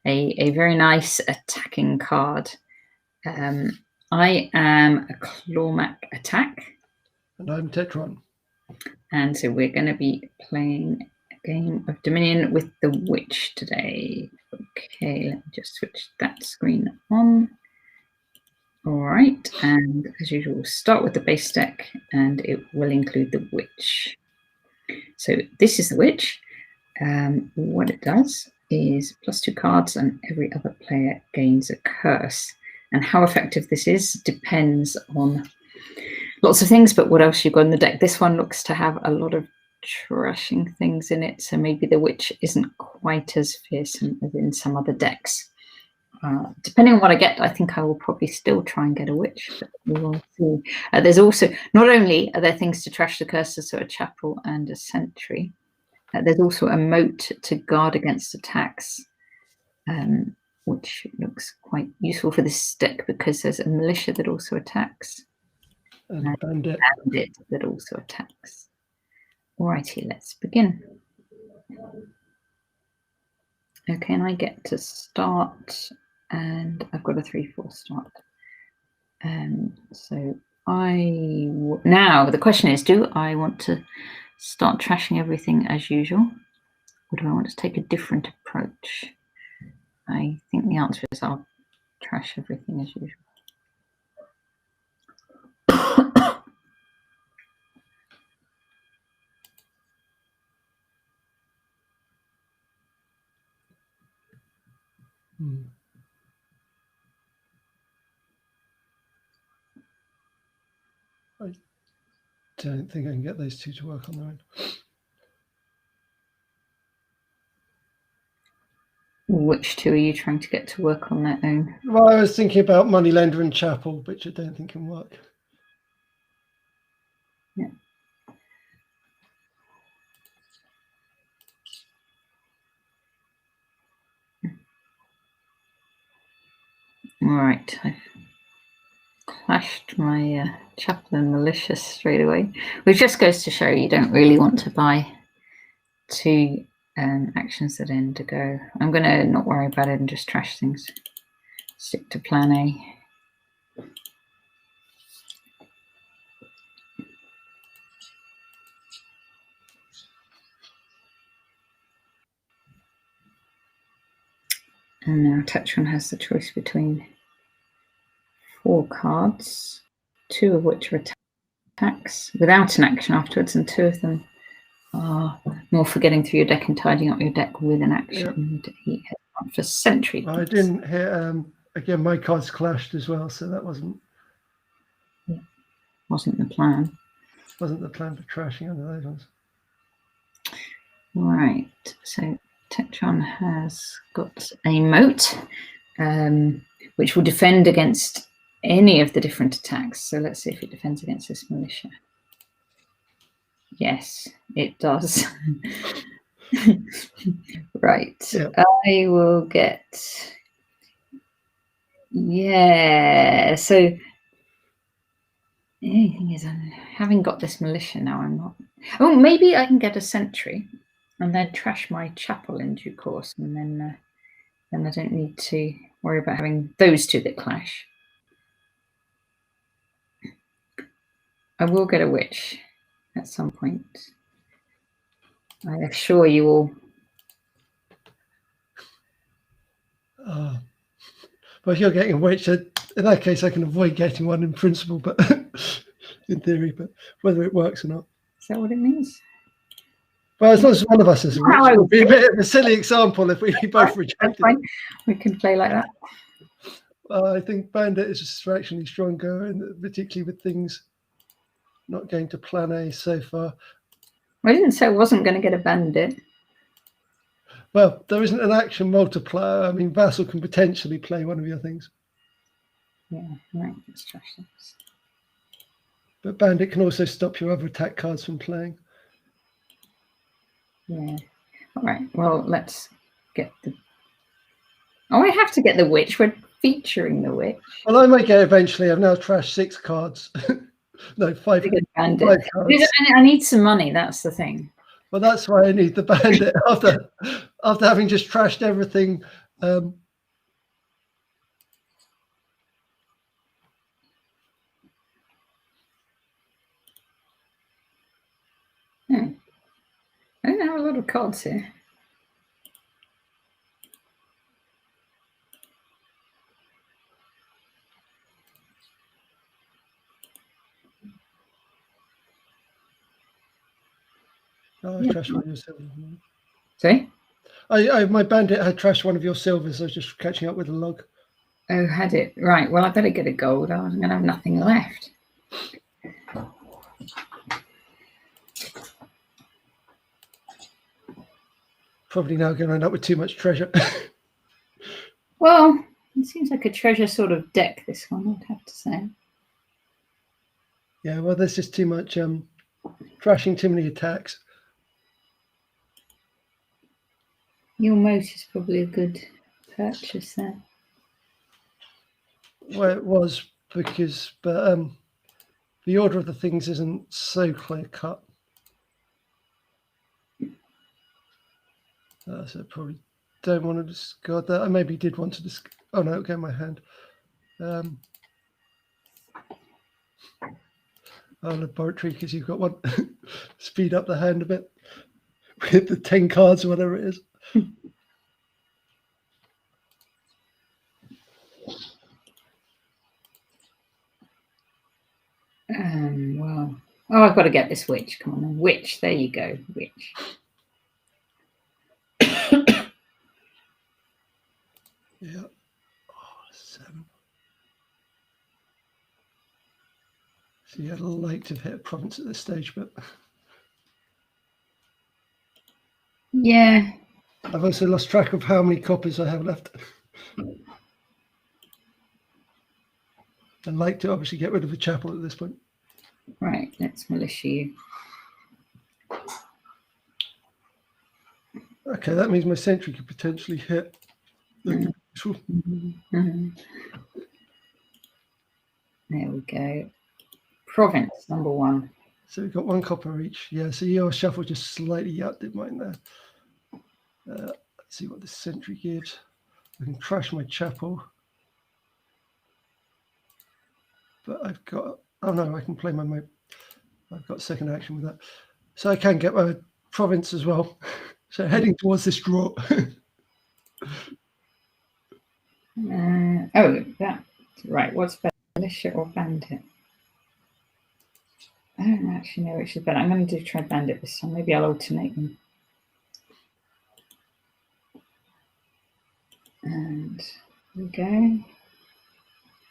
a very nice attacking card. I am a Clawmac attack. And I'm Tetron. And so we're going to be playing a game of Dominion with the Witch today. Okay, let me just switch that screen on. All right, and as usual, we'll start with the base deck, and it will include the Witch. So this is the Witch. What it does is +2 cards, and every other player gains a curse. And how effective this is depends on lots of things, but what else you've got in the deck. This one looks to have a lot of trashing things in it, so maybe the Witch isn't quite as fearsome as in some other decks. Depending on what I get, I think I will probably still try and get a Witch, but we will see. There's also, not only are there things to trash the curses, so a chapel and a sentry, there's also a moat to guard against attacks, which looks quite useful for this deck because there's a militia that also attacks. And a bandit that also attacks. Alrighty, let's begin. Okay, and I get to start, and I've got a 3/4 start. So now the question is, do I want to start trashing everything as usual, or do I want to take a different approach? I think the answer is I'll trash everything as usual. I don't think I can get those two to work on their own. Which two are you trying to get to work on their own? Well, I was thinking about Moneylender and Chapel, which I don't think can work. Yeah. All right, I've clashed my Chapel and Militia straight away, which just goes to show you don't really want to buy two actions that end to go. I'm going to not worry about it and just trash things. Stick to plan A. And now Tetron has the choice between 4 cards, 2 of which are attacks without an action afterwards, and 2 of them are more for getting through your deck and tidying up your deck with an action. Yep. He has gone for sentry. Well, I didn't hear, again, my cards clashed as well, so that wasn't the plan. Wasn't the plan for trashing under those ones. Right, so Tetron has got a moat, which will defend against any of the different attacks. So let's see if it defends against this militia. Yes, it does. Right, yep. I will get, so the thing is, having got this militia now, I'm not, oh, maybe I can get a sentry and then trash my chapel in due course, and then I don't need to worry about having those two that clash. I will get a witch at some point. I assure you all. Well, if you're getting a witch, in that case, I can avoid getting one in principle, but in theory, but whether it works or not. Is that what it means? Well, as long as one of us is a witch, it would be a bit of a silly example if we both rejected it. We can play like that. I think Bandit is just fractionally stronger, and particularly with things not going to plan A so far. I didn't say I wasn't going to get a bandit. Well, there isn't an action multiplier. I mean, Vassal can potentially play one of your things. Yeah, right. Let's trash this. But Bandit can also stop your other attack cards from playing. Yeah. All right. Well, let's get the. Oh, I have to get the witch. We're featuring the witch. Well, I might get it eventually. I've now trashed 6 cards. No, 5 cards. I need some money. That's the thing. Well, that's why I need the bandit after having just trashed everything I don't have a lot of cards here. Oh, I trashed one of your silvers. Sorry? My bandit had trashed one of your silvers. I was just catching up with the log. Oh, had it? Right. Well, I better get a gold. I'm going to have nothing left. Probably now going to end up with too much treasure. Well, it seems like a treasure sort of deck, this one, I'd have to say. Yeah, well, there's just too much trashing too many attacks. Your moat is probably a good purchase there. Well, it was because, but the order of the things isn't so clear cut. So I probably don't want to discard that. I maybe did want to discard. Oh no, it'll go in my hand. Oh, laboratory, because you've got one. Speed up the hand a bit with the 10 cards or whatever it is. Well, oh, I've got to get this witch. Come on, witch. There you go, witch. Yeah. Oh, 7. So you had a like to have hit a province at this stage, but yeah. I've also lost track of how many copies I have left. I'd like to obviously get rid of the chapel at this point. Right, let's militia you. Okay, that means my sentry could potentially hit the There we go. Province number 1. So we've got 1 copper each. Yeah, so your shuffle just slightly outdid mine there. Let's see what the sentry gives. I can trash my chapel. But I've got... Oh no, I can play my moat. I've got second action with that. So I can get my province as well. So heading towards this draw. Oh, that right. What's better, militia or bandit? I don't actually know which is better. I'm going to try bandit this time. Maybe I'll alternate them. And there we go.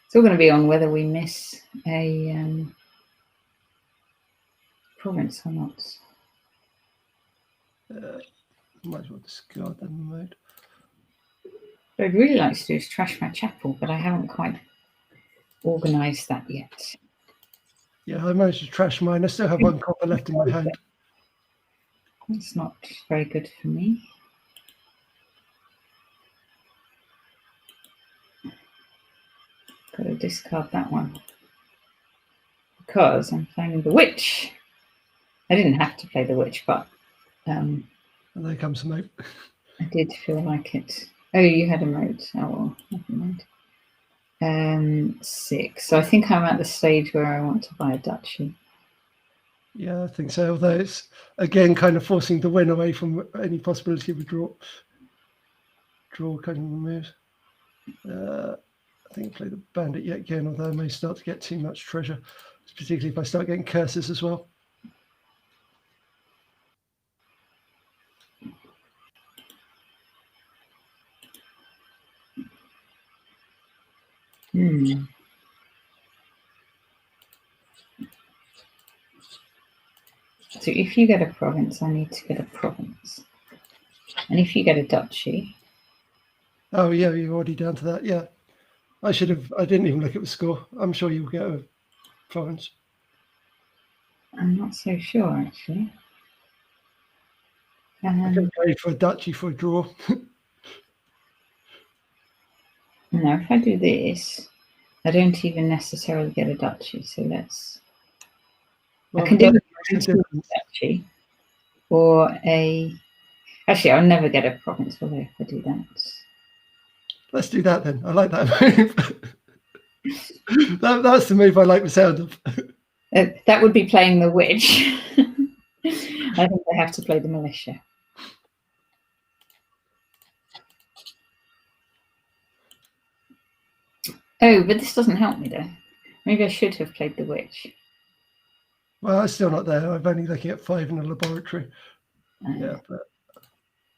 It's all going to be on whether we miss a province or not. Might as well discard the mode. What I'd really like to do is trash my chapel, but I haven't quite organised that yet. Yeah, I managed to trash mine. I still have 1 copper left in my hand. That's not very good for me. Got to discard that one because I'm playing the witch. I didn't have to play the witch, but and there comes the moat. I did feel like it. Oh, you had a moat. Oh well, never mind. 6. So I think I'm at the stage where I want to buy a duchy. Yeah, I think so. Although it's again kind of forcing the win away from any possibility of a draw. Draw kind of removes. I think I'll play the bandit yet again, although I may start to get too much treasure, particularly if I start getting curses as well. So if you get a province, I need to get a province. And if you get a duchy... Oh, yeah, you're already down to that, yeah. I didn't even look at the score. I'm sure you'll get a province. I'm not so sure, actually. I can play for a duchy for a draw. No, if I do this, I don't even necessarily get a duchy, so let's... Well, I can do a duchy or a... Actually, I'll never get a province, will I, if I do that? Let's do that then. I like that move. That's the move I like the sound of. That would be playing the witch. I think they have to play the militia. Oh, but this doesn't help me though. Maybe I should have played the witch. Well, I'm still not there. I'm only looking at 5 in the laboratory. Yeah, but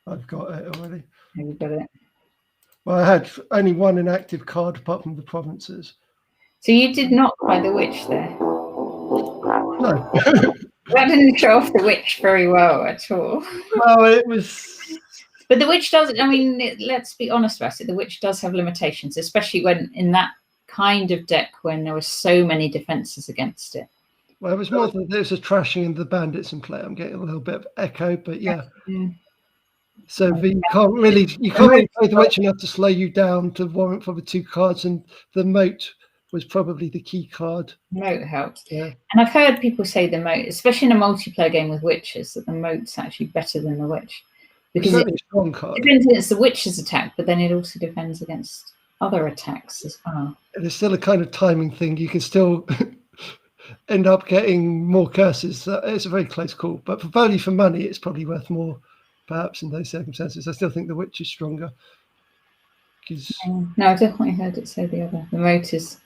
I've got it already. Have you got it? Well, I had only one inactive card apart from the provinces. So you did not play the witch there? No. That didn't show off the witch very well at all. Well, it was... But the witch does, I mean, let's be honest about it, the witch does have limitations, especially when in that kind of deck when there were so many defences against it. Well, it was more that there's a trashing in the bandits in play. I'm getting a little bit of echo, but yeah. So you can't really play the witch enough to slow you down to warrant for the 2 cards, and the moat was probably the key card. Moat helps. Yeah. And I've heard people say the moat, especially in a multiplayer game with witches, that the moat's actually better than the witch. Because it's a strong card. It defends against the witch's attack, but then it also defends against other attacks as well. And it's still a kind of timing thing. You can still end up getting more curses. It's a very close call. But for value for money, it's probably worth more, perhaps, in those circumstances. I still think the witch is stronger. No, I've definitely heard it say the other. The moat is,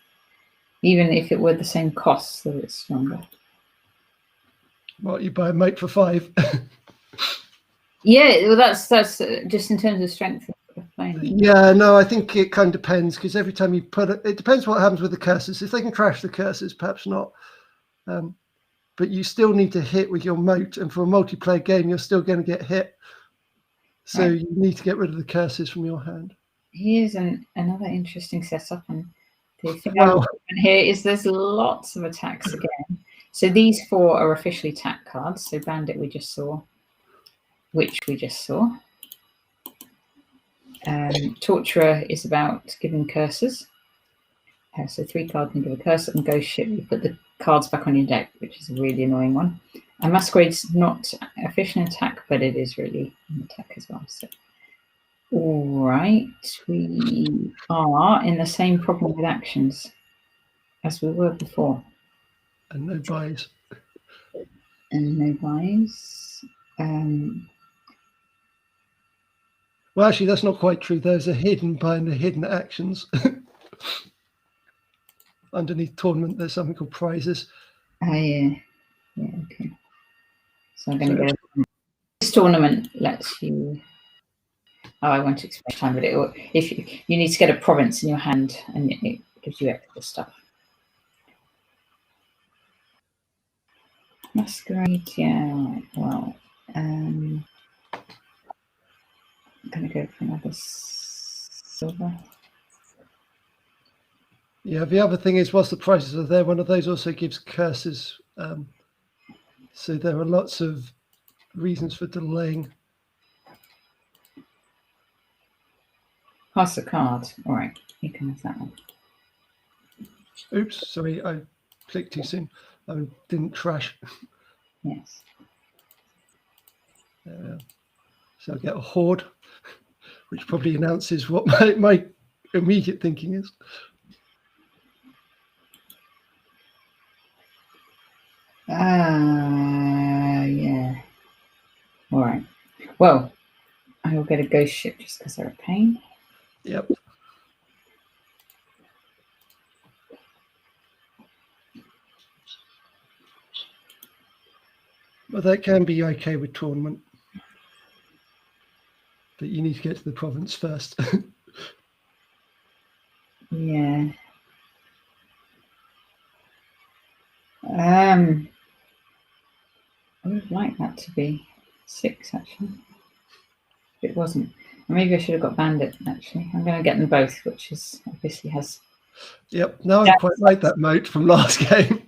even if it were the same cost, that it's stronger. What, you buy a moat for 5? Yeah, well, that's just in terms of strength of playing. Yeah, no, I think it kind of depends, because every time you put it depends what happens with the curses. If they can trash the curses, perhaps not. But you still need to hit with your moat, and for a multiplayer game, you're still going to get hit. So you need to get rid of the curses from your hand. Here's another interesting setup, and the thing here is there's lots of attacks again. So these 4 are officially attack cards. So Bandit we just saw. Witch we just saw. Torturer is about giving curses. So 3 cards can give a curse, and Ghost Ship, you put the cards back on your deck, which is a really annoying one. And Masquerade's not official attack, but it is really an attack as well. So, all right, we are in the same problem with actions as we were before. And no buys. And no buys. Well, actually, that's not quite true. There's a hidden buy and the hidden actions. Underneath tournament, there's something called prizes. Oh, yeah. Yeah, okay. So I'm going to go. This tournament lets you. Oh, I won't explain time, but if you need to get a province in your hand, and it gives you extra stuff. Masquerade, yeah. Well, I'm going to go for another silver. Yeah, the other thing is, whilst the prices are there, one of those also gives curses. So there are lots of reasons for delaying. Pass the card. All right, you can have that one. Oops, sorry, I clicked too soon. I didn't trash. Yes. So I get a horde, which probably announces what my immediate thinking is. Yeah. All right. Well, I will get a Ghost Ship just because they're a pain. Yep. Well, that can be okay with tournament, but you need to get to the province first. Yeah. I would like that to be 6 actually. If it wasn't, maybe I should have got Bandit actually. I'm going to get them both, which is obviously has. Yep. Now I quite like that moat from last game.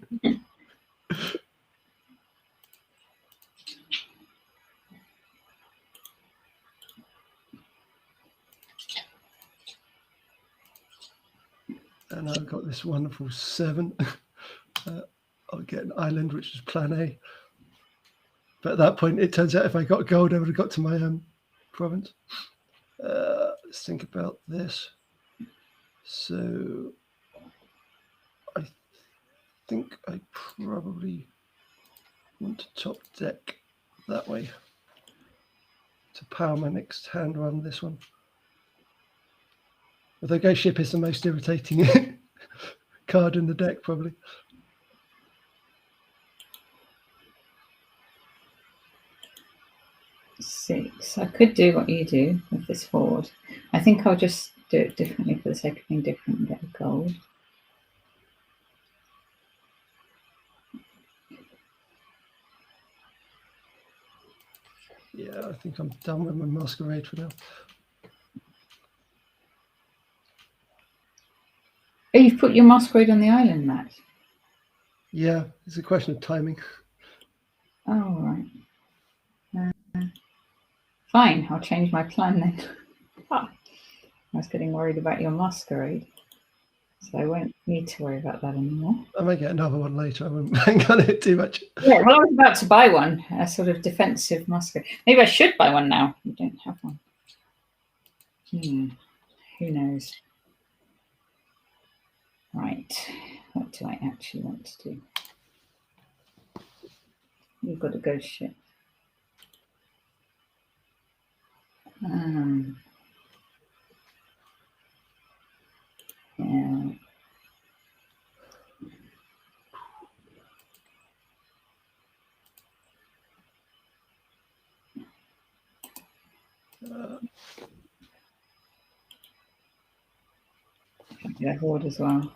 And I've got this wonderful 7. I'll get an island, which is plan A. But at that point, it turns out if I got gold, I would have got to my province. Let's think about this. So I think I probably want to top deck that way to power my next hand run, this one. Although Ghost Ship is the most irritating card in the deck, probably. 6. I could do what you do with this forward. I think I'll just do it differently for the sake of being different and get a gold. Yeah, I think I'm done with my Masquerade for now. Oh, you've put your Masquerade on the island, Matt? Yeah, it's a question of timing. Oh, right. Fine, I'll change my plan then. I was getting worried about your Masquerade, so I won't need to worry about that anymore. I might get another one later. I won't hang on it too much. Yeah, well, I was about to buy one, a sort of defensive Masquerade. Maybe I should buy one now. You don't have one. Who knows? Right, what do I actually want to do? You've got a Ghost Ship. Yeah. Yeah, Horde as well.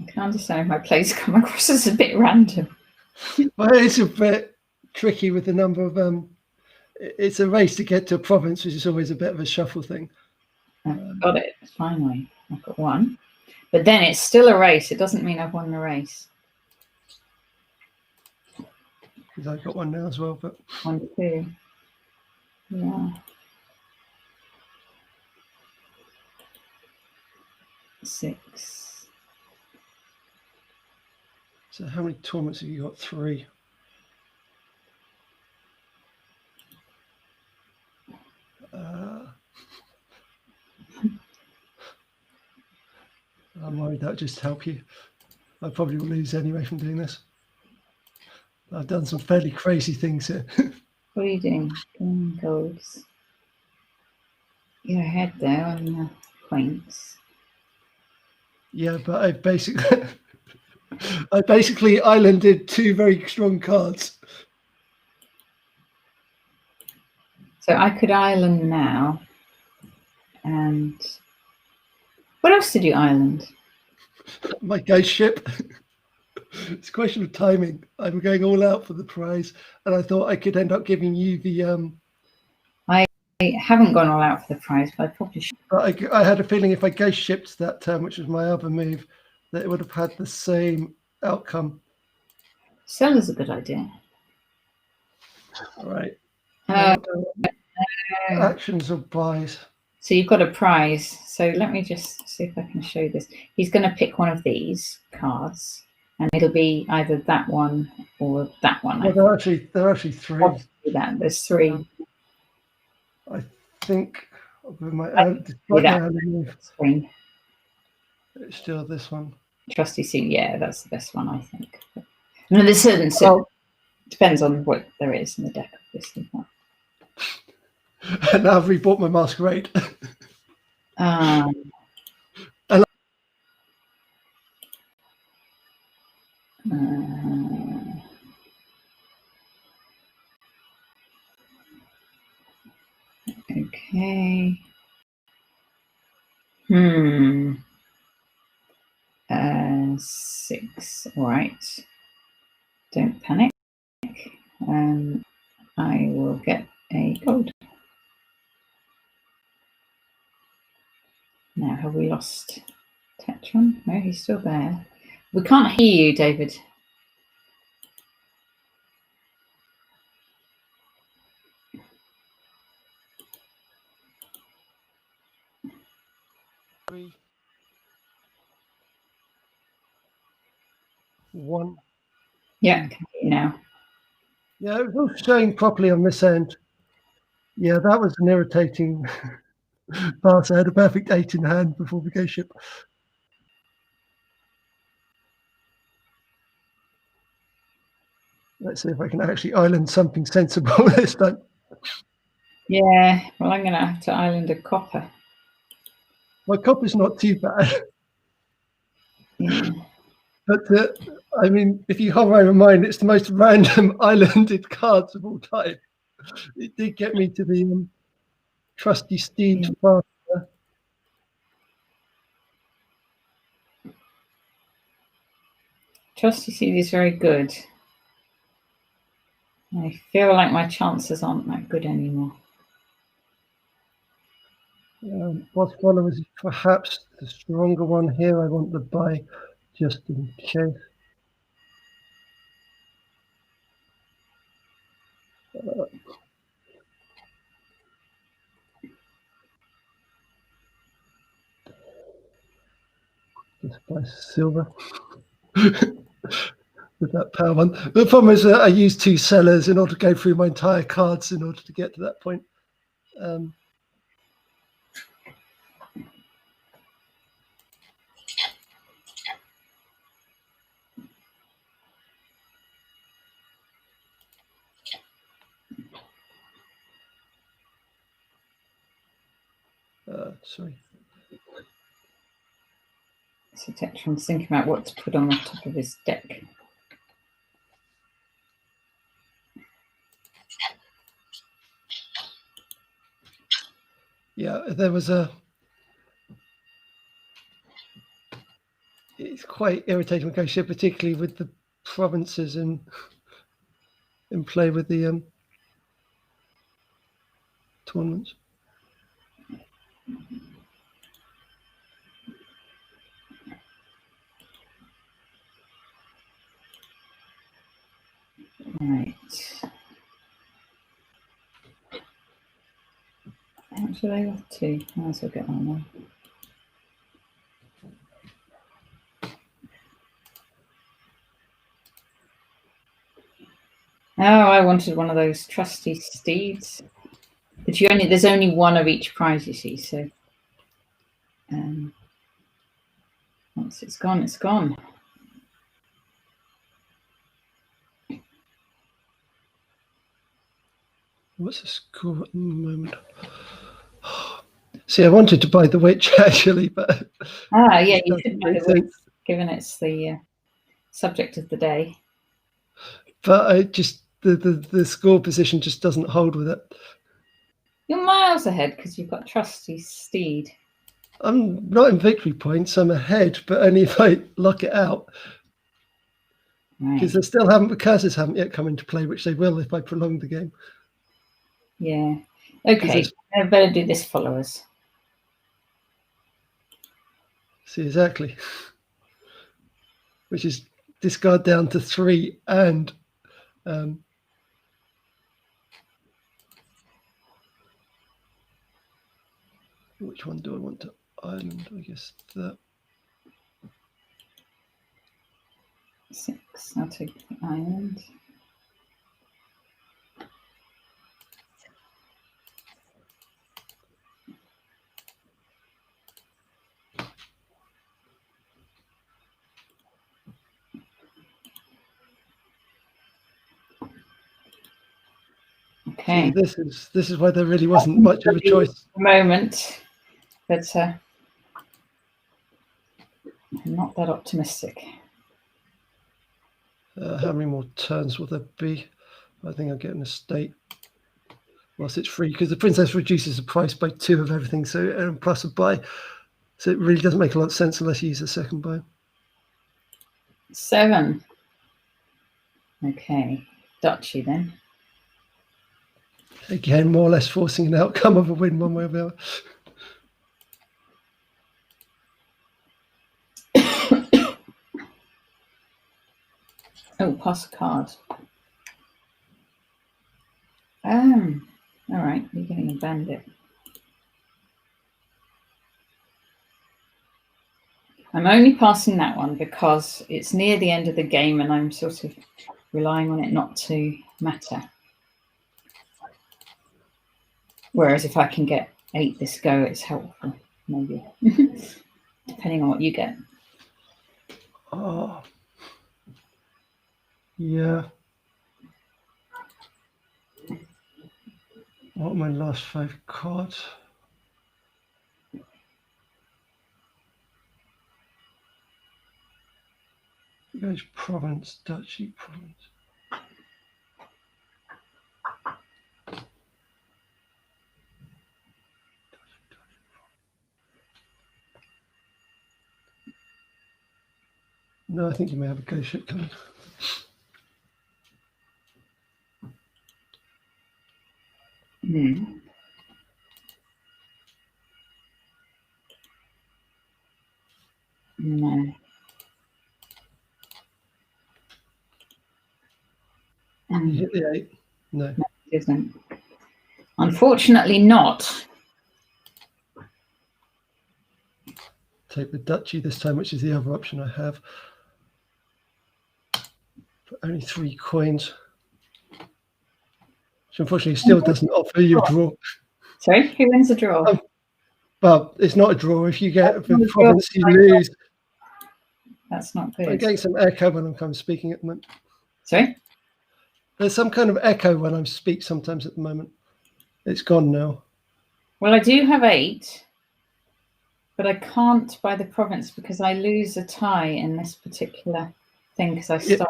I can understand if my plays come across as a bit random. Well, it's a bit tricky with the number of it's a race to get to a province, which is always a bit of a shuffle thing. I've got it, finally. I've got one. But then it's still a race. It doesn't mean I've won the race. Because I've got one now as well, but 1, 2. Yeah. 6. So how many tournaments have you got? 3. I'm worried that'll just help you. I probably will lose anyway from doing this. I've done some fairly crazy things here. What are you doing? Doing golds. You're ahead there on the points. Yeah, but I basically islanded 2 very strong cards. So I could island now. And what else did you island? My Ghost Ship. It's a question of timing. I'm going all out for the prize, and I thought I could end up giving you the. I haven't gone all out for the prize, but I probably should. But I had a feeling if I Ghost Shipped that turn, which was my other move, that it would have had the same outcome. Sell is a good idea. All right. Actions or buys. So you've got a prize. So let me just see if I can show this. He's going to pick one of these cards, and it'll be either that one or that one. Well, there are actually 3. That there's 3. I think with my early move, it's still this one. Trusty Suit, yeah, that's the best one, I think. No, there's certain depends on what there is in the deck, obviously. And now I've rebought my Masquerade. Okay. 6. All right. Don't panic. I will get a gold. Now, have we lost Tetron? No, he's still there. We can't hear you, David. One. Yeah, I can hear you now. Yeah, it was all showing properly on this end. Yeah, that was an irritating pass. I had a perfect 8 in hand before we go ship. Let's see if I can actually island something sensible this time. Yeah, well, I'm going to have to island a copper. My copper's not too bad. Yeah. But I mean, if you hover over mine, it's the most random islanded cards of all time. It did get me to the trusty steed faster. Trusty Seed is very good. I feel like my chances aren't that good anymore. Boss Followers is perhaps the stronger one here. I want the buy just in case. Just buy silver. With that power one. The problem is I used 2 sellers in order to go through my entire cards in order to get to that point. Sorry. So Tetron's thinking about what to put on the top of his deck. Yeah, there was it's quite irritating when ship, particularly with the provinces in play with the tournaments. Right. How much are they got to? Might as well get on one. Oh, I wanted one of those trusty steeds. But there's only one of each prize, you see, so once it's gone, it's gone. What's the score at the moment? See, I wanted to buy the witch actually, but yeah, you should buy the witch, given it's the subject of the day. But I just the score position just doesn't hold with it. You're miles ahead because you've got trusty steed. I'm not in victory points. I'm ahead, but only if I lock it out. Because the curses haven't yet come into play, which they will if I prolong the game. Yeah. Okay. I better do this, followers. See, exactly. Which is discard down to 3 and which one do I want to island? I guess that. 6. I'll take the island. Okay. See, this is why there really wasn't much of a choice. Moment, but I'm not that optimistic. How many more turns will there be? I think I'll get an estate whilst it's free because the princess reduces the price by 2 of everything, so plus a buy. So it really doesn't make a lot of sense unless you use a second buy. 7. Okay, duchy then. Again, more or less forcing an outcome of a win one way or the other. Oh, pass a card. All right, you're getting a bandit. I'm only passing that one because it's near the end of the game and I'm sort of relying on it not to matter. Whereas if I can get 8 this go, it's helpful, maybe. Depending on what you get. Oh, yeah. What are my last 5 cards? It goes province, duchy, province. No, I think you may have a ghost ship coming. Mm. No. You hit the 8? No. No, it isn't. Unfortunately not. Take the duchy this time, which is the other option I have. For only 3 coins. Which unfortunately still doesn't offer you a draw. Sorry, who wins the draw? Well, it's not a draw. If you get the province, you lose. That's not good. I'm getting some echo when I'm kind of speaking at the moment. Sorry? There's some kind of echo when I speak sometimes at the moment. It's gone now. Well, I do have 8, but I can't buy the province because I lose a tie in this particular thing because I started.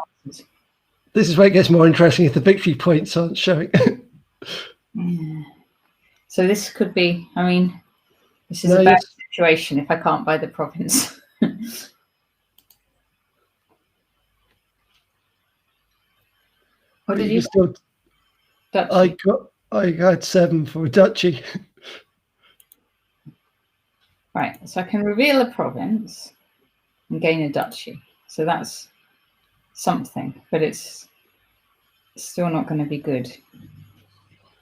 This is where it gets more interesting if the victory points aren't showing. Yeah. So this could be, I mean, this is a bad situation if I can't buy the province. What did you still? Duchy. I got 7 for a duchy. Right, so I can reveal a province and gain a duchy. So that's something, but it's still not going to be good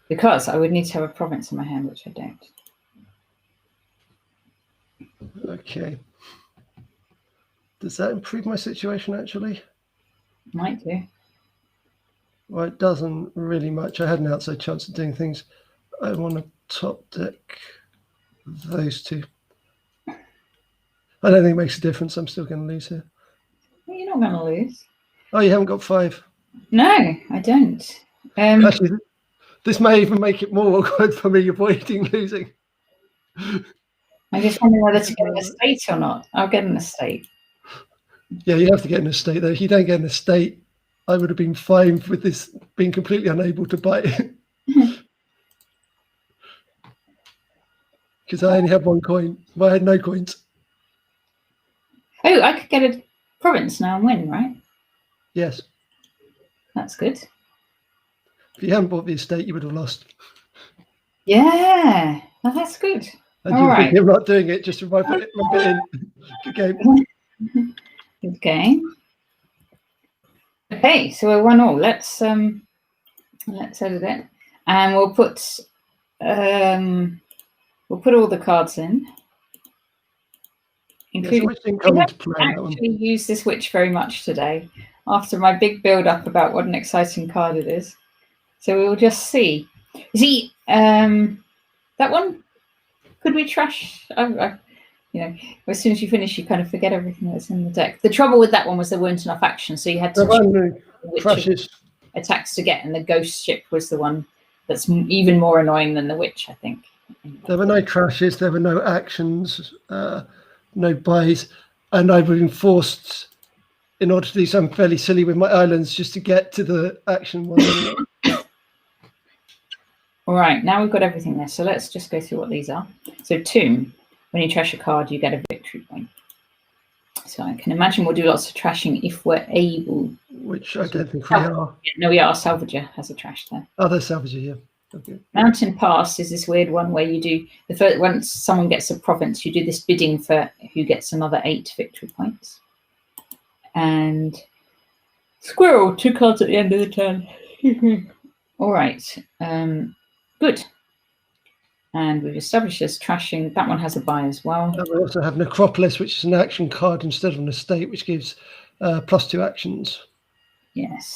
because I would need to have a province in my hand, which I don't. Okay. Does that improve my situation, actually? Might do. Well, it doesn't really much. I had an outside chance of doing things. I want to top deck those 2. I don't think it makes a difference. I'm still going to lose here. Well, you're not going to lose. Oh, you haven't got 5? No, I don't. Actually, this may even make it more awkward for me avoiding losing. I just wonder whether to get an estate or not. I'll get an estate. Yeah, you have to get an estate, though. If you don't get an estate, I would have been fine with this being completely unable to buy it. Because I only have 1 coin. Well, I had no coins. Oh, I could get a province now and win, right? Yes. That's good. If you hadn't bought the estate, you would have lost. Yeah, well, that's good. And you were thinking of not doing it just to rub it in. Good game. Good game. Okay, so we're 1-1. Let's edit it, and we'll put all the cards in. Including, I don't actually use this witch very much today after my big build-up about what an exciting card it is. So we'll just see. See, that one, could we trash? You know, as soon as you finish, you kind of forget everything that's in the deck. The trouble with that one was there weren't enough actions, so you had to choose attacks to get, and the ghost ship was the one that's even more annoying than the witch, I think. There were no trashes, there were no actions, no buys, and I've been forced, in order to do something fairly silly with my islands, just to get to the action one. All right, now we've got everything there, so let's just go through what these are. So Tomb, when you trash a card, you get a victory point. So I can imagine we'll do lots of trashing if we're able. Which I don't think we are. No, we are. Salvager has a trash there. Oh, there's Salvager, yeah. Okay. Mountain Pass is this weird one where you do the first, once someone gets a province, you do this bidding for who gets another 8 victory points. And Squirrel, 2 cards at the end of the turn. All right, good. And we've established this trashing. That one has a buy as well. And we also have Necropolis, which is an action card instead of an estate, which gives +2 actions. Yes.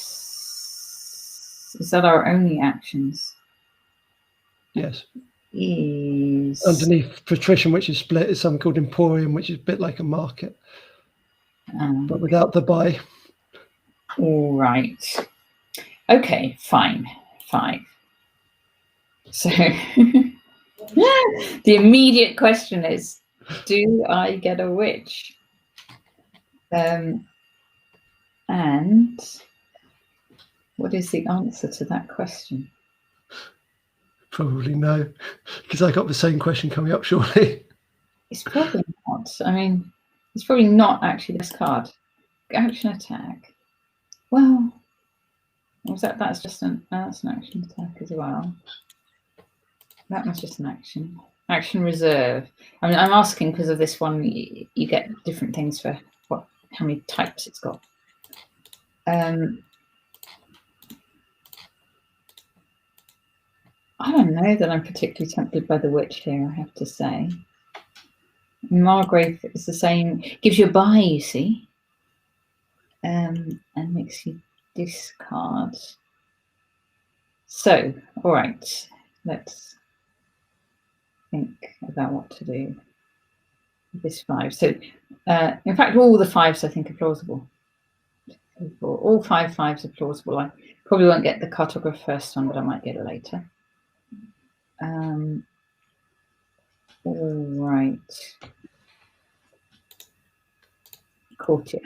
Is that our only actions? Yes. is underneath patrician, which is split, is something called emporium, which is a bit like a market, but without the buy. All right. Okay, fine. 5. So the immediate question is, do I get a witch? And what is the answer to that question? Probably no, because I got the same question coming up shortly. It's probably not. I mean, it's probably not actually this card. Action attack. Well, was that's just that's an action attack as well. That was just an action. Action reserve. I mean, I'm asking because of this one. You get different things for how many types it's got. I don't know that I'm particularly tempted by the witch here, I have to say. Margrave is the same, gives you a buy, you see, and makes you discard. So, all right, let's think about what to do with this 5. So, in fact, all the 5s I think are plausible. All 5 5s are plausible. I probably won't get the cartograph first one, but I might get it later. All right. Courtier.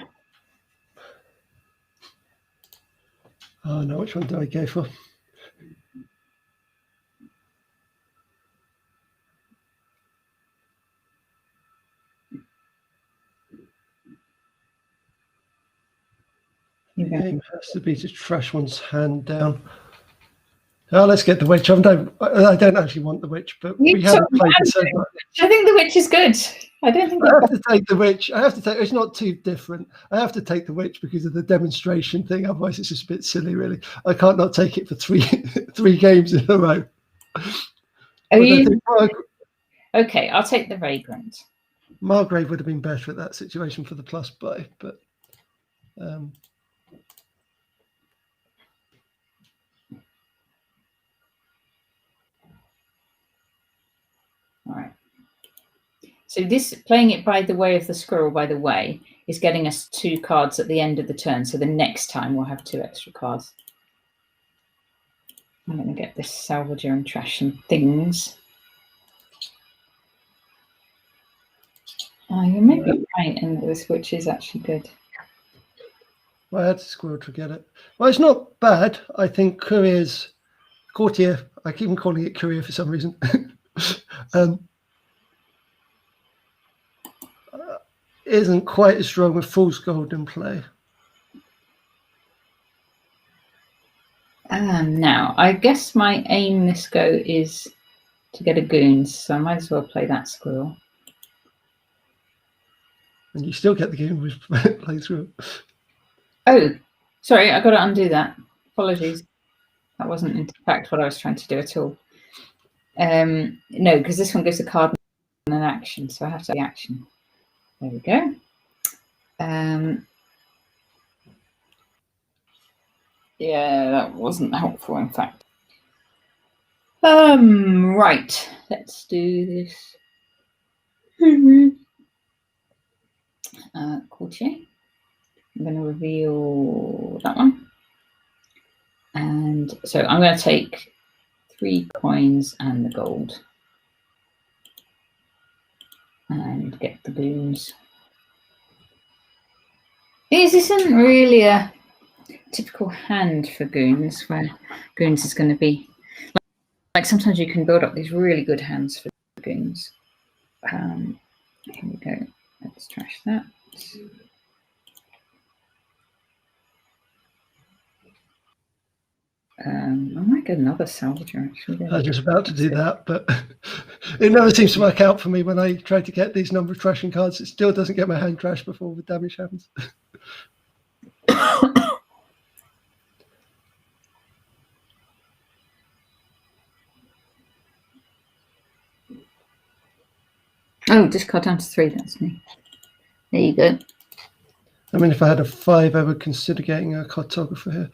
Oh no, which one do I go for? The aim has to be to trash one's hand down. Oh, let's get the witch. I don't actually want the witch, but we haven't played it so much. I think the witch is good. I don't think I have to take the witch. I have to take. It's not too different. I have to take the witch because of the demonstration thing. Otherwise, it's just a bit silly, really. I can't not take it for three games in a row. Okay, I'll take the vagrant. Margrave would have been better at that situation for the plus buy, but. All right. So this, playing it by the way of the squirrel, by the way, is getting us 2 cards at the end of the turn. So the next time we'll have 2 extra cards. I'm going to get this salvager and trash and things. Oh, you may be right in this, which is actually good. Well, I had to squirrel to get it. Well, it's not bad. I think Courtier, I keep on calling it Courier for some reason. Isn't quite as strong with Fool's Gold in play. Now, I guess my aim this go is to get a goons, so I might as well play that squirrel. And you still get the game with play through. Oh, sorry, I got to undo that. Apologies. That wasn't in fact what I was trying to do at all. No, because this one gives a card and an action, so I have to the action. There we go. Yeah, that wasn't helpful, in fact. Right, let's do this. Courtier. I'm going to reveal that one. And so I'm going to take 3 coins and the gold. And get the goons. This isn't really a typical hand for goons, where goons is going to be like sometimes you can build up these really good hands for goons. Here we go. Let's trash that. I might get another salvager actually. I was just about to do that, but it never seems to work out for me when I try to get these number of trashing cards. It still doesn't get my hand trashed before the damage happens. Oh, discard down to 3, that's me. There you go. I mean, if I had a 5, I would consider getting a cartographer here.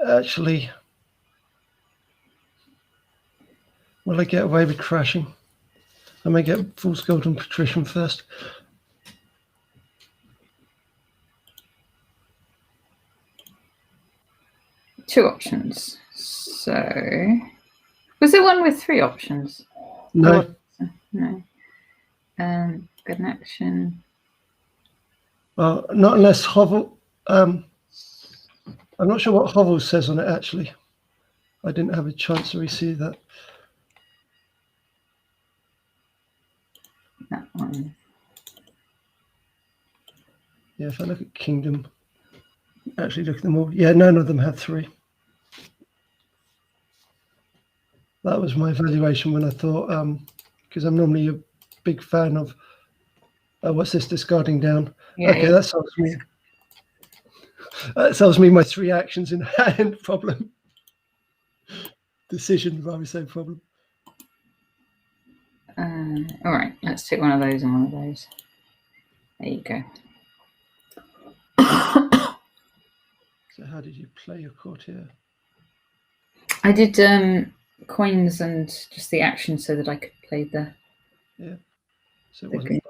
Actually, Will I get away with crashing? I may get Fool's Gold and Patrician first. Two options. So, was there one with three options? No. No. Good action. Well, not unless Hovel. I'm not sure what Hovel says on it, actually. I didn't have a chance to receive that. That one. Yeah, if I look at Kingdom, actually look at them all. Yeah, none of them had three. That was my evaluation when I thought, because I'm normally a big fan of, what's this, discarding down? Yeah, okay, that solves me. That tells me my three actions in hand problem. Decision, rather say problem. All right, let's take one of those and one of those. There you go. So how did you play your courtier? I did coins and just the action so that I could play the. Yeah. So it wasn't.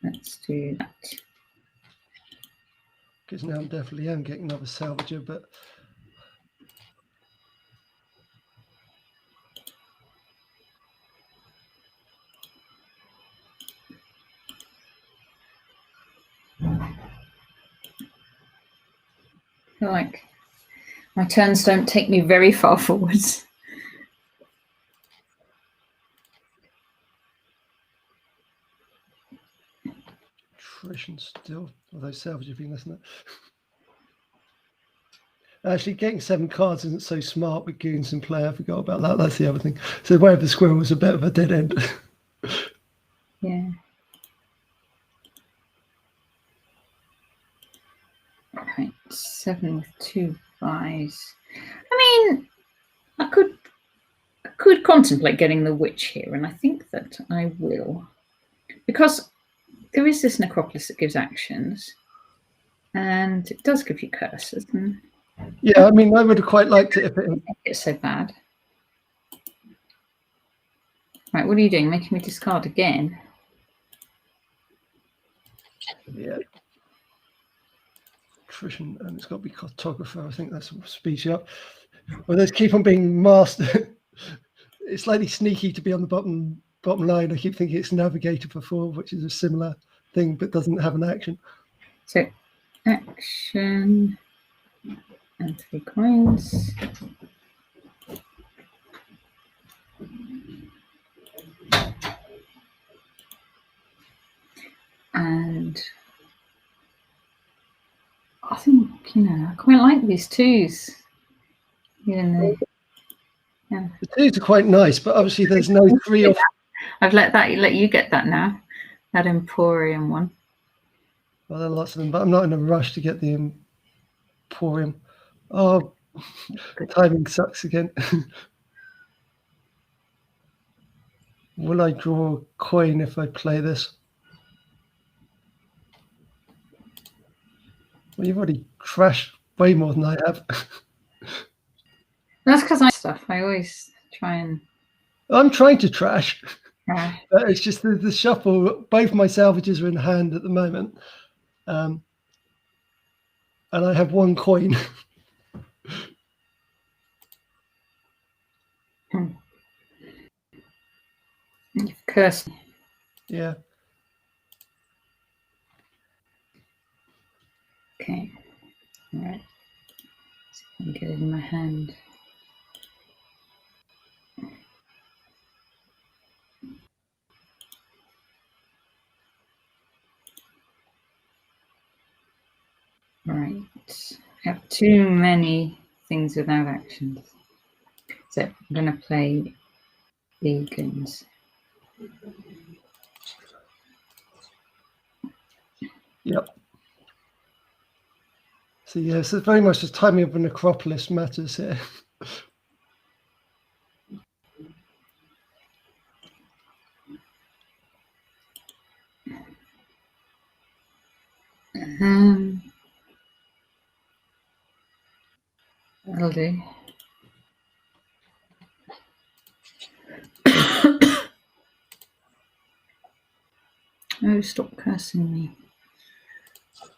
Let's do that. Because now I'm definitely am getting another salvager, but I feel like my turns don't take me very far forwards. attrition still, although salvager being less than that. Actually, getting 7 cards isn't so smart with goons in play. I forgot about that. That's the other thing. So the way of the squirrel was a bit of a dead end. Yeah. Right, 7 with 2 buys. I mean, I could contemplate getting the witch here, and I think that I will, because there is this necropolis that gives actions, and it does give you curses. And yeah, I mean, I would have quite liked it if it. It's so bad. Right, what are you doing? Making me discard again? Yeah. Attrition, and it's got to be cartographer. I think that's what speeds you up. Well, let's keep on being master. It's slightly sneaky to be on the bottom line. I keep thinking it's navigator for 4, which is a similar thing, but doesn't have an action. So, action and 3 coins. And I think, I quite like these 2s. Even though, yeah. The 2s are quite nice, but obviously there's no 3 or. I've let you get that now. That Emporium one. Well, there are lots of them, but I'm not in a rush to get the Emporium. Oh, timing sucks again. Will I draw a coin if I play this? Well, you've already trashed way more than I have. That's because I always try and. I'm trying to trash. But it's just the shuffle. Both my salvages are in hand at the moment. And I have 1 coin. You've cursed. Yeah. Okay. All right. So I can get it in my hand. Right. I have too many things without actions. So I'm going to play vegans. Yep. So yeah, so very much the timing of a necropolis matters here. That'll do. stop cursing me.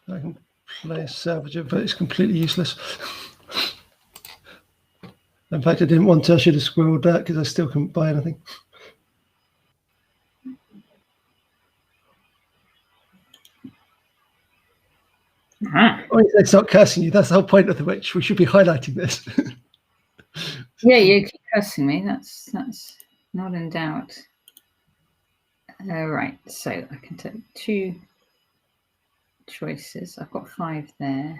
I can play a salvager, but it's completely useless. In fact, I didn't want to. I should have squirreled that because I still couldn't buy anything. Oh, it's not cursing you. That's the whole point of the witch. We should be highlighting this. Yeah, you keep cursing me. That's not in doubt. Right, so I can take 2 choices. I've got 5 there.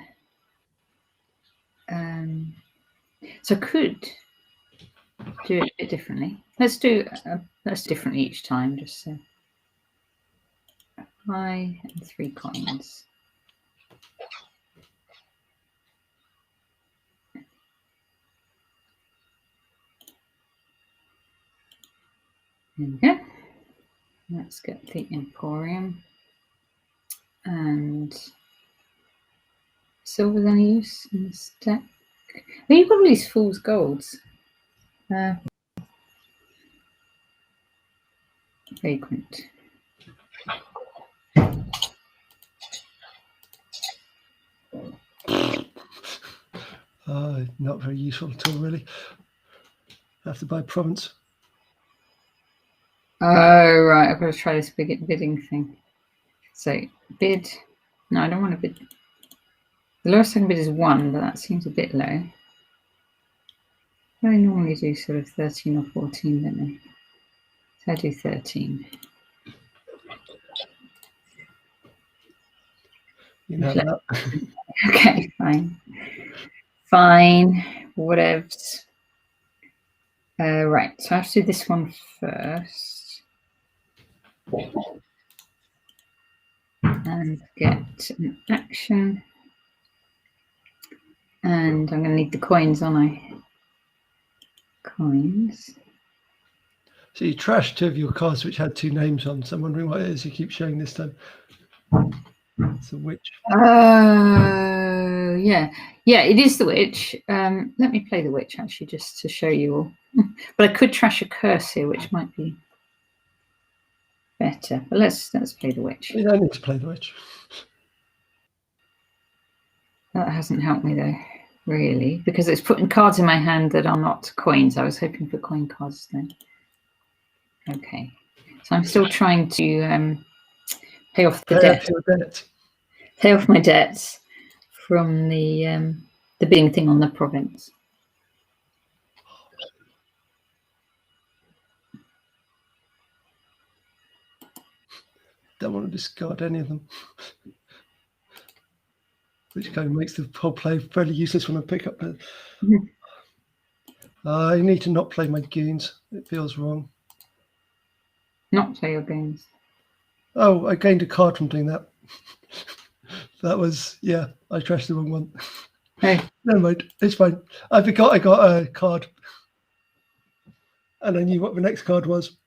So I could do it a bit differently. Let's do differently each time, just so. 5 and 3 coins. There we go. Let's get the Emporium. And silver's any use in this deck? Oh, you've got all these fool's golds. Vagrant. Not very useful at all, really. I have to buy province. Oh, right. I've got to try this bidding thing. So, bid. No, I don't want to bid. The lowest I can bid is 1, but that seems a bit low. I normally do sort of 13 or 14, don't I? So I do 13. You know that. Okay, fine. Fine. Whatevs. Right, so I have to do this one first. And get an action. And I'm going to need the coins, aren't I? Coins. So you trashed 2 of your cards which had 2 names on. So I'm wondering what it is you keep showing this time. It's a witch. Yeah. Yeah, it is the witch. Let me play the witch, actually, just to show you all. But I could trash a curse here, which might be better. But let's play the witch. You don't need to play the witch. That hasn't helped me, though, really, because it's putting cards in my hand that are not coins. I was hoping for coin cards then. Okay. So I'm still trying to pay off the debt. Pay off my debts from the bidding thing on the province. Don't want to discard any of them. Which kind of makes the whole play fairly useless when I pick up the... I need to not play my goons. It feels wrong. Not play your goons. Oh, I gained a card from doing that. That was, yeah, I trashed the wrong one. Hey. Never mind, it's fine. I forgot I got a card. And I knew what the next card was.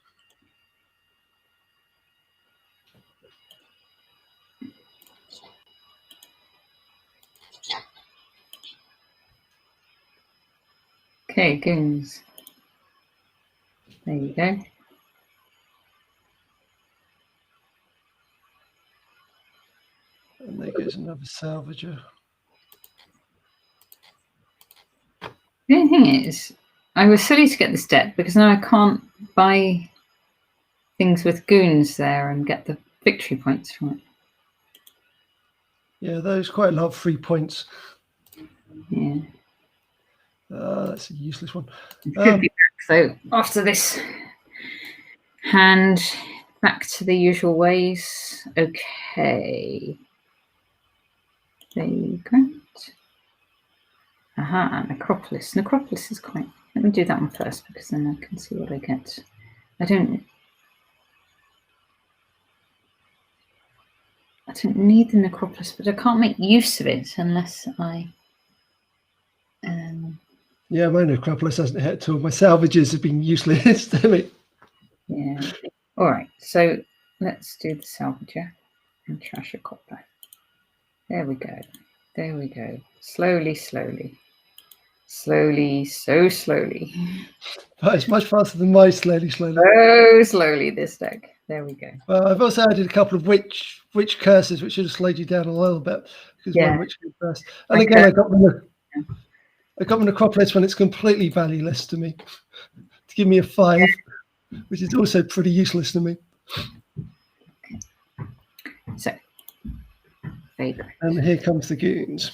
Okay, goons. There you go. And there goes another salvager. The only thing is, I was silly to get this deck because now I can't buy things with goons there and get the victory points from it. Yeah, there's quite a lot of free points. Yeah. That's a useless one. So after this hand, back to the usual ways. Okay. Vagrant. Aha, Necropolis. Necropolis is quite... Let me do that one first because then I can see what I get. I don't need the Necropolis, but I can't make use of it unless I... Yeah, my Necropolis hasn't hit at all. My salvages have been useless to me. Yeah. All right, so let's do the salvager and trash a copper. There we go. There we go. Slowly, slowly. Slowly, so slowly. But it's much faster than my slowly. So slowly, this deck. There we go. Well, I've also added a couple of witch curses, which should have slowed you down a little bit because one witch came first. And again, I got the Necropolis when it's completely valueless to me to give me a 5, which is also pretty useless to me. So, favorite. And here comes the goons.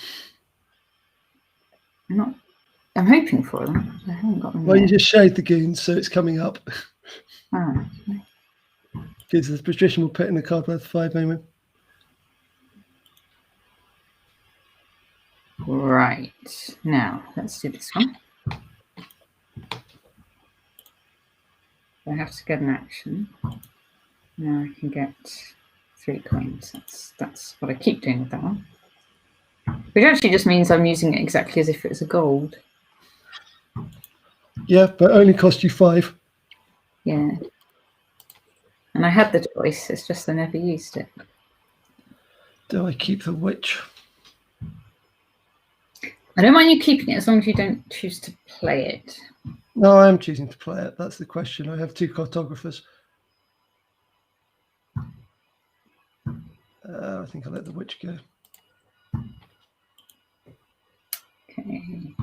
I'm hoping for them. I haven't got them Well, yet. you just showed the goons, so it's coming up. Oh. Because the patrician will put in a card worth 5 moment. Right. Now, let's do this one. I have to get an action. Now I can get 3 coins. That's what I keep doing with that one. Which actually just means I'm using it exactly as if it was a gold. Yeah, but only cost you 5. Yeah. And I had the choice, it's just I never used it. Do I keep the witch? I don't mind you keeping it as long as you don't choose to play it. No, I am choosing to play it. That's the question. I have 2 cartographers. I think I'll let the witch go. Okay.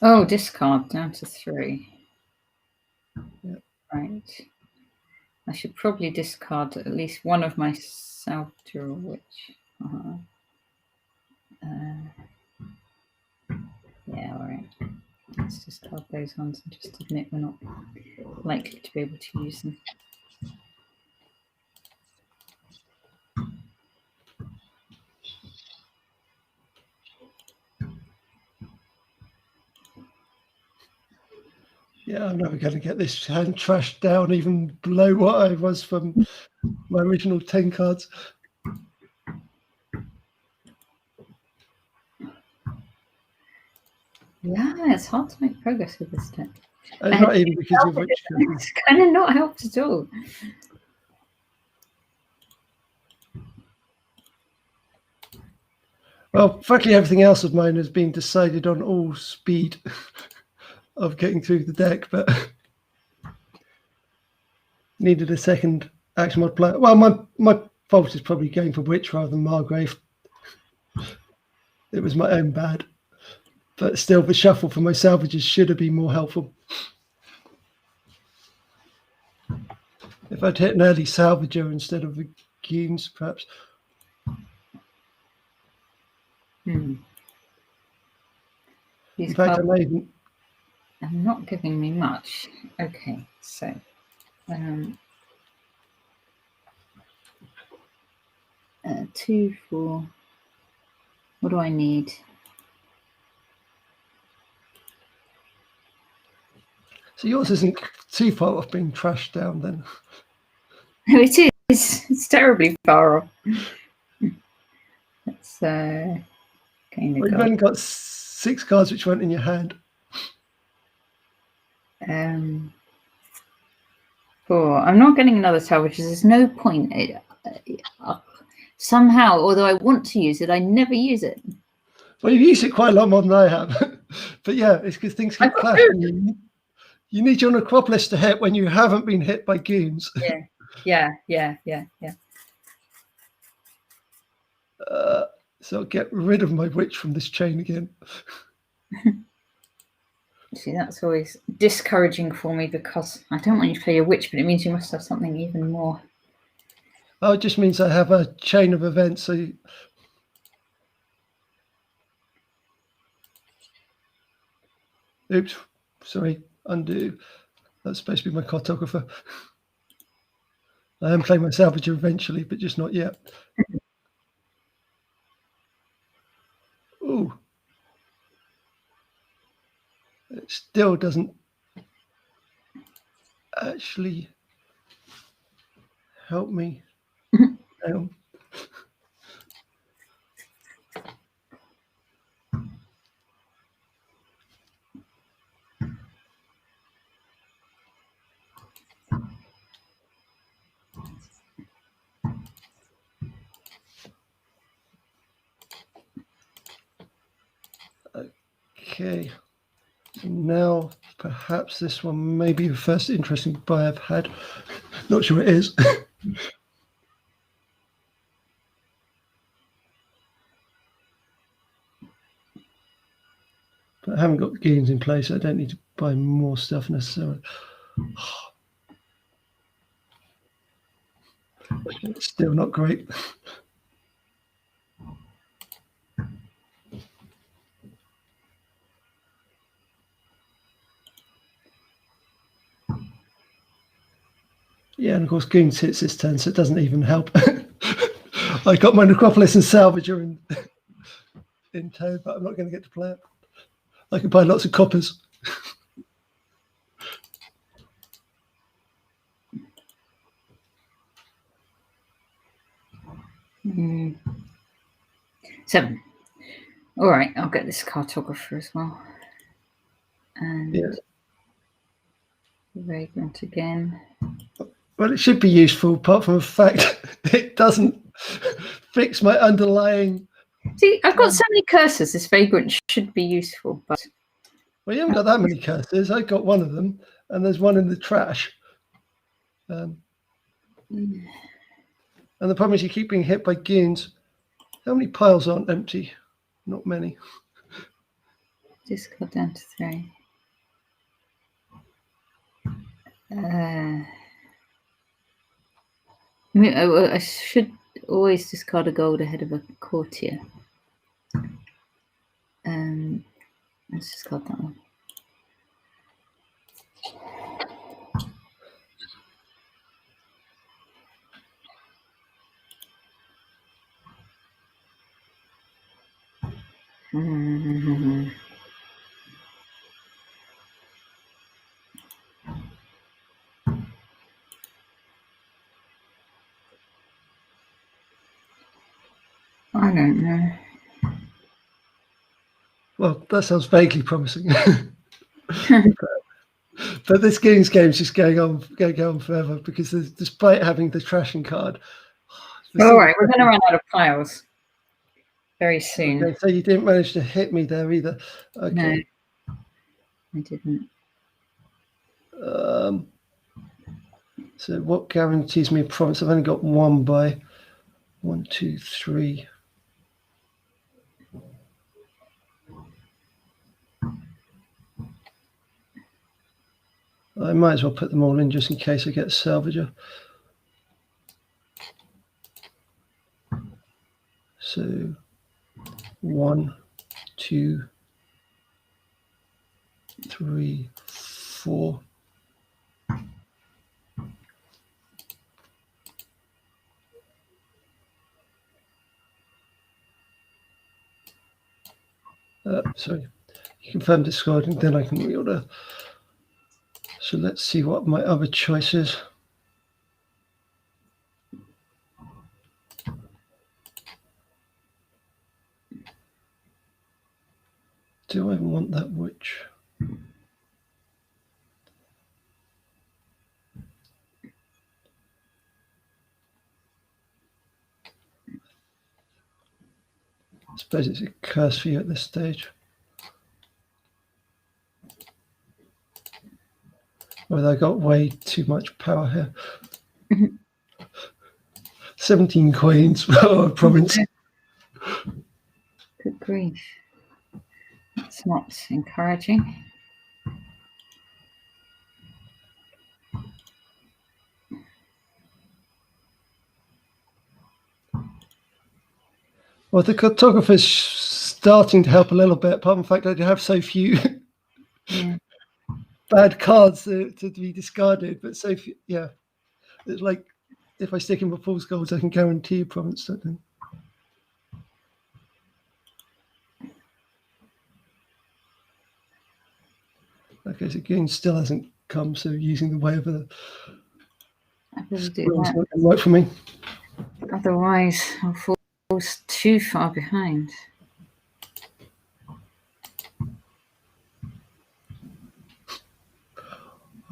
Oh, discard down to 3. Yep. Right. I should probably discard at least one of my Salvador Witch. Yeah, all right. Let's discard those ones and just admit we're not likely to be able to use them. Yeah, I'm never going to get this hand trashed down even below what I was from my original 10 cards. Yeah, it's hard to make progress with this deck. Not even because of witch curses. It's kind of not helped at all. Well, frankly, everything else of mine has been decided on all speed of getting through the deck, but needed a second action mod player. Well, my fault is probably going for witch rather than Margrave. It was my own bad. But still, the shuffle for my salvages should have been more helpful. If I'd hit an early salvager instead of the goons, perhaps. These In fact, cards are not giving me much. Okay, so 2, 4. What do I need? So yours isn't too far off being trashed down then. No, it is. It's terribly far off. Let's well, you've only got 6 cards which went in your hand. 4. I'm not getting another salvage. There's no point. Somehow, although I want to use it, I never use it. Well, you've used it quite a lot more than I have. But yeah, it's because things keep clashing. You need your Necropolis to hit when you haven't been hit by goons. Yeah. So I'll get rid of my witch from this chain again. See, that's always discouraging for me because I don't want you to play a witch, but it means you must have something even more. Oh, it just means I have a chain of events. So oops, sorry, undo. That's supposed to be my cartographer. I am playing my salvager eventually, but just not yet. Ooh. It still doesn't actually help me. Hang on. Okay. Now, perhaps this one may be the first interesting buy I've had. Not sure it is. But I haven't got the gains in place. So I don't need to buy more stuff necessarily. It's still not great. Yeah, and of course, Goons hits this turn, so it doesn't even help. I got my Necropolis and Salvager in tow, but I'm not going to get to play it. I can buy lots of coppers. Mm. 7. All right, I'll get this cartographer as well. And Yeah. Vagrant again. Well, it should be useful, apart from the fact it doesn't fix my underlying. See, I've got so many curses. This Vagrant should be useful, but Well, you haven't got that many curses. I got one of them, and there's one in the trash. And the problem is you keep being hit by goons. How many piles aren't empty? Not many. just got down to 3. I should always discard a gold ahead of a courtier. Let's discard that one. I don't know. Well, that sounds vaguely promising. But this game's just going on forever because despite having the trashing card. All right, we're going to run out of piles very soon. Okay, so you didn't manage to hit me there either. Okay. No, I didn't. So what guarantees me a promise? I've only got one by 1, 2, 3. I might as well put them all in just in case I get a salvager. So 1, 2, 3, 4. Sorry, you confirm discarding, then I can reorder. So let's see what my other choice is. Do I want that witch? I suppose it's a curse for you at this stage. Well, I got way too much power here. 17 coins for a province. Good grief. That's not encouraging. Well, the cartographer's starting to help a little bit, apart from the fact that I have so few bad cards to be discarded, but so few, yeah. It's like if I stick in with fool's gold, I can guarantee a province, don't I? Okay, so game still hasn't come, so using the way of the scroll's not going to work for me. Otherwise, I'll fall too far behind.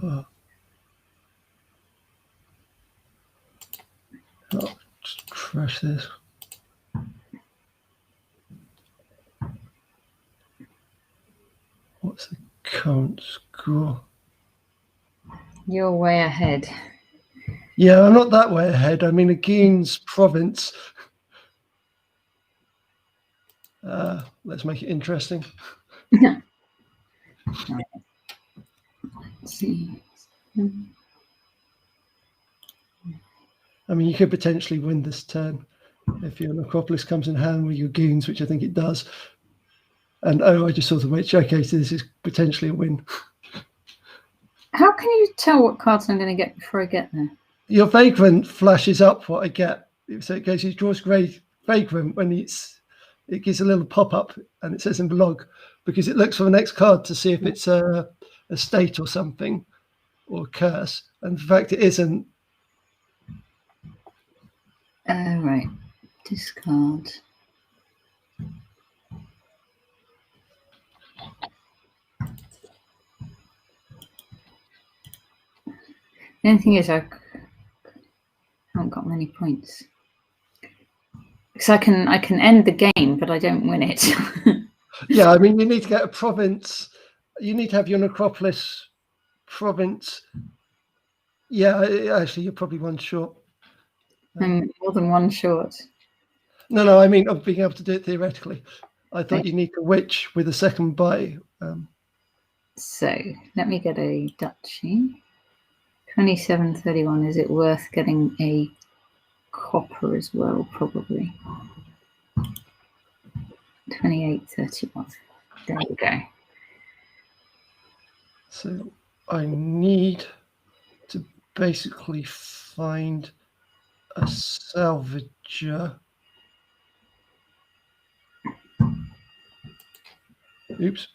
Oh, just trash this. What's the current score? You're way ahead. Yeah, I'm not that way ahead. I mean, Agin's province. Let's make it interesting. Let's see. I mean, you could potentially win this turn if your Necropolis comes in hand with your goons, which I think it does. And I just saw the witch. Okay, so this is potentially a win. How can you tell what cards I'm going to get before I get there? Your Vagrant flashes up what I get. So it goes, it draws grey Vagrant when it gives a little pop-up and it says in the log, because it looks for the next card to see if it's a state or something, or a curse. And in fact, it isn't. Right. Discard. The only thing is I haven't got many points. Because I can end the game, but I don't win it. Yeah, I mean, you need to get a province. You need to have your Necropolis province. Yeah, actually, you're probably one short. More than one short. No, I mean, of being able to do it theoretically. I thought you need a witch with a second buy. So let me get a duchy. 27.31. Is it worth getting a copper as well? Probably. 28.31. There we go. So I need to basically find a salvager. Oops,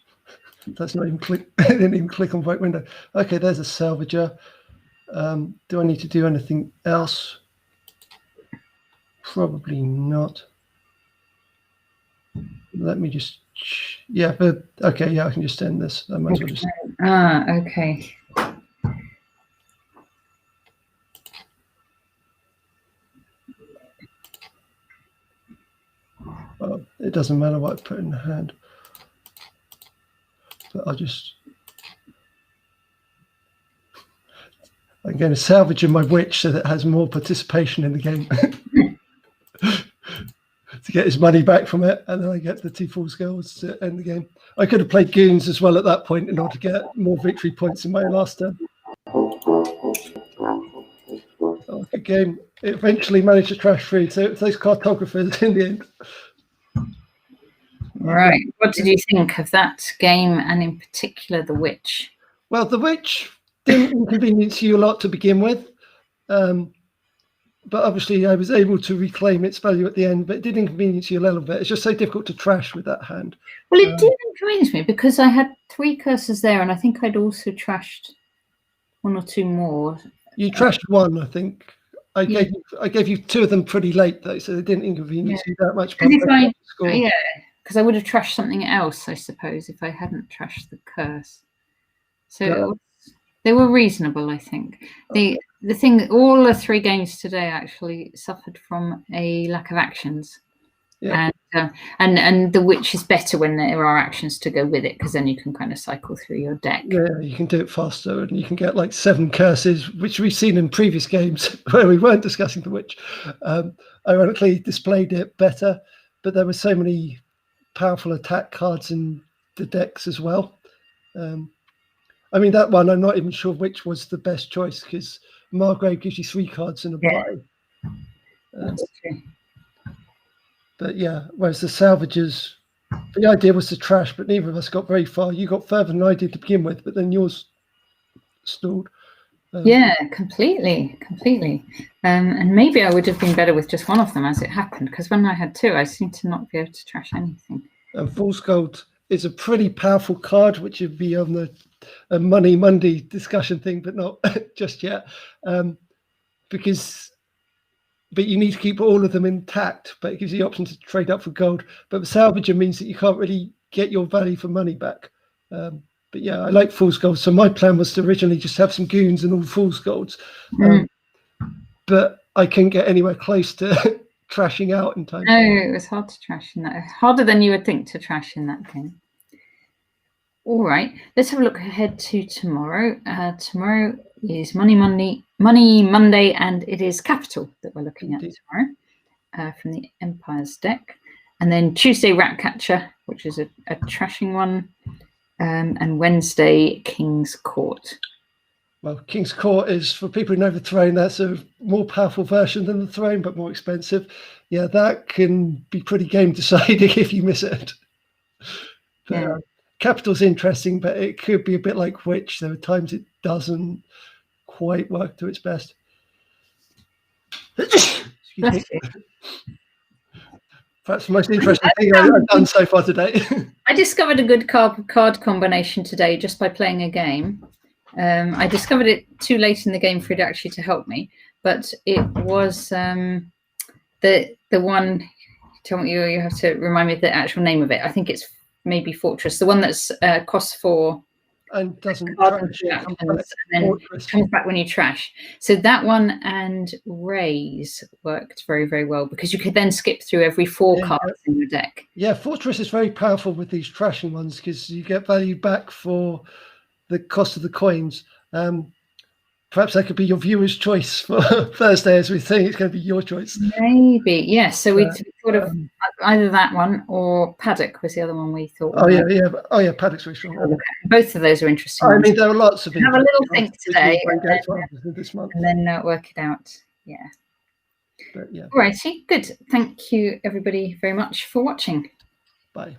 that's not even click. I didn't even click on white window. Okay, there's a salvager. Do I need to do anything else? Probably not. Let me just, yeah, but okay, yeah, I can just end this. I might as well just. Okay. Well, it doesn't matter what I put in the hand, but I'll just. I'm going to salvage in my witch so that it has more participation in the game to get his money back from it, and then I get the 2 fool's golds to end the game. I could have played goons as well at that point in order to get more victory points in my last turn. Oh, good game. It eventually managed to trash through, so it's those cartographers in the end. Right. What did you think of that game, and in particular the witch? Well, the witch didn't inconvenience you a lot to begin with, but obviously I was able to reclaim its value at the end, but it did inconvenience you a little bit. It's just so difficult to trash with that hand. Well, it did inconvenience me because I had 3 curses there, and I think I'd also trashed 1 or 2 more. You trashed 1, I think. I gave you 2 of them pretty late though, so they didn't inconvenience you that much. Yeah, because I would have trashed something else, I suppose, if I hadn't trashed the curse. So they were reasonable, I think. The thing that all the 3 games today actually suffered from a lack of actions. Yeah. And the witch is better when there are actions to go with it, because then you can kind of cycle through your deck. Yeah, you can do it faster, and you can get like 7 curses, which we've seen in previous games where we weren't discussing the witch. Ironically, displayed it better, but there were so many powerful attack cards in the decks as well. I mean, that one, I'm not even sure which was the best choice, because Margrave gives you 3 cards and a buy. That's true. But yeah, whereas the salvagers, the idea was to trash, but neither of us got very far. You got further than I did to begin with, but then yours stalled. Yeah, completely. And maybe I would have been better with just one of them as it happened, because when I had two, I seemed to not be able to trash anything. And Fool's Gold is a pretty powerful card, which would be on the Money Monday discussion thing, but not just yet, but you need to keep all of them intact, but it gives you the option to trade up for gold. But the salvager means that you can't really get your value for money back. But yeah, I like Fool's Gold. So my plan was to originally just have some goons and all Fool's Golds. But I couldn't get anywhere close to trashing out in time. No, it was hard to trash in that. Harder than you would think to trash in that game. All right, let's have a look ahead to tomorrow. Tomorrow is Money Monday, and it is Capital that we're looking at tomorrow from the Empires deck. And then Tuesday, Ratcatcher, which is a trashing one. And Wednesday, King's Court. Well, King's Court is, for people who know the throne, that's a more powerful version than the throne, but more expensive. Yeah, that can be pretty game deciding if you miss it. But, yeah. Capital's interesting, but it could be a bit like Witch. There are times it doesn't quite work to its best. Excuse me. Perhaps the most interesting thing I've done so far today. I discovered a good card combination today just by playing a game. I discovered it too late in the game for it actually to help me, but it was the one. Tell me, you have to remind me of the actual name of it. I think it's maybe Fortress, the one that's costs 4 and doesn't trash, and then comes back when you trash. So that one and Raise worked very, very well because you could then skip through every 4 cards in your deck. Yeah, Fortress is very powerful with these trashing ones because you get value back for the cost of the coins. Perhaps that could be your viewer's choice for Thursday, as we think it's going to be your choice. Maybe, yes. So we sort of either that one or Paddock was the other one we thought. Oh yeah, Paddock's very strong. Both of those are interesting. I mean, there are lots of. Have a little think today, this month, and then work it out. Yeah. But yeah. All righty, good. Thank you, everybody, very much for watching. Bye.